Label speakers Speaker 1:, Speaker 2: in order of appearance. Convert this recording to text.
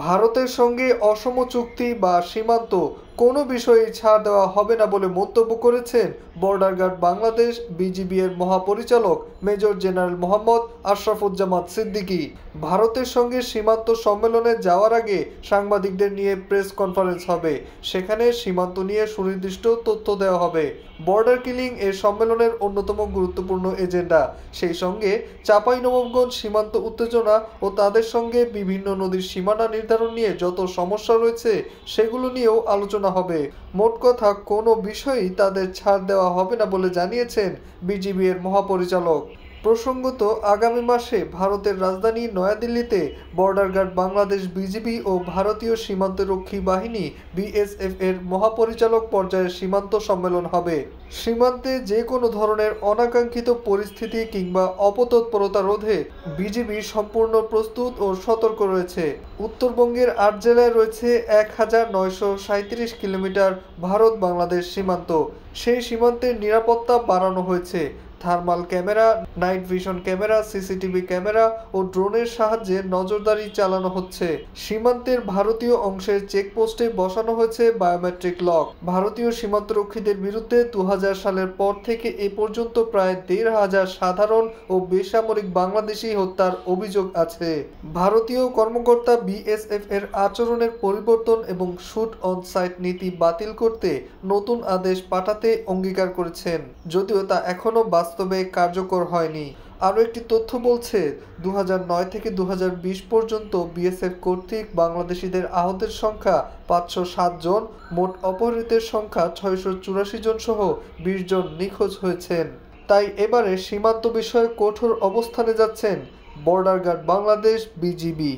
Speaker 1: ভারতের সঙ্গে অসম চুক্তি বা সীমান্ত কোনো বিষয়েই ছাড় দেওয়া হবে না বলে মন্তব্য করেছেন বর্ডার গার্ড বাংলাদেশ বিজিবি এর মহাপরিচালক মেজর জেনারেল মোহাম্মদ আশরাফুজ্জামান সিদ্দিকী। ভারতের সঙ্গে সীমান্ত সম্মেলনে যাওয়ার আগে সাংবাদিকদের নিয়ে প্রেস কনফারেন্স হবে, সেখানে সীমান্ত নিয়ে সুনির্দিষ্ট তথ্য দেওয়া হবে। বর্ডার কিলিং এর সম্মেলনের অন্যতম গুরুত্বপূর্ণ এজেন্ডা। সেই সঙ্গে চাঁপাইনবাবগঞ্জ সীমান্ত উত্তেজনা ও তাদের সঙ্গে বিভিন্ন নদীর সীমানা নির্ধারণ নিয়ে যত সমস্যা রয়েছে সেগুলো নিয়েও আলোচনা হবে। মোট কথা কোনো বিষয়েই তাদের ছাড় দেওয়া হবে না বলে জানিয়েছেন বিজিবি এর মহাপরিচালক। প্রসঙ্গত, আগামী মাসে ভারতের রাজধানী নয়াদিল্লিতে বর্ডার গার্ড বাংলাদেশ বিজিবি ও ভারতীয় সীমান্তরক্ষী বাহিনী বিএসএফ এর মহাপরিচালক পর্যায়ের সীমান্ত সম্মেলন হবে। সীমান্তে যে কোনো ধরনের অনাকাঙ্ক্ষিত পরিস্থিতি কিংবা অপতৎপরতা রোধে বিজিবি সম্পূর্ণ প্রস্তুত ও সতর্ক রয়েছে। উত্তরবঙ্গের ৮ জেলায় রয়েছে ১,৯৩৭ কিলোমিটার ভারত বাংলাদেশ সীমান্ত। সেই সীমান্তের নিরাপত্তা বাড়ানো হয়েছে। Thermal camera, night vision camera, CCTV camera ও ড্রোনের সাহায্যে নজরদারি চালানো হচ্ছে। সীমান্তের ভারতীয় অংশের চেকপোস্টে বসানো হয়েছে বায়োমেট্রিক লক। ভারতীয় সীমান্তরক্ষীদের বিরুদ্ধে ২০০০ সালের পর থেকে এ পর্যন্ত প্রায় ১৫০০ সাধারণ ও বেসামরিক বাংলাদেশি হত্যার অভিযোগ আছে। ভারতীয় কর্মকর্তা বিএসএফ এর আচরণের পরিবর্তন এবং শুট অন সাইট নীতি বাতিল করতে নতুন আদেশ পাঠাতে অঙ্গীকার করেছেন, যদিও তা এখনও বাস্তবে কার্যকর হয়নি। আরও একটি তথ্য বলছে, ২০০৯ থেকে ২০২০ পর্যন্ত বিএসএফ কর্তৃক বাংলাদেশিদের আহতের সংখ্যা ৫০৭ জন, মোট অপহৃতের সংখ্যা ৬৮৪ জন সহ ২০ জন নিখোঁজ হয়েছেন। তাই এবারে সীমান্ত বিষয়ে কঠোর অবস্থানে যাচ্ছেন বর্ডার গার্ড বাংলাদেশ বিজিবি।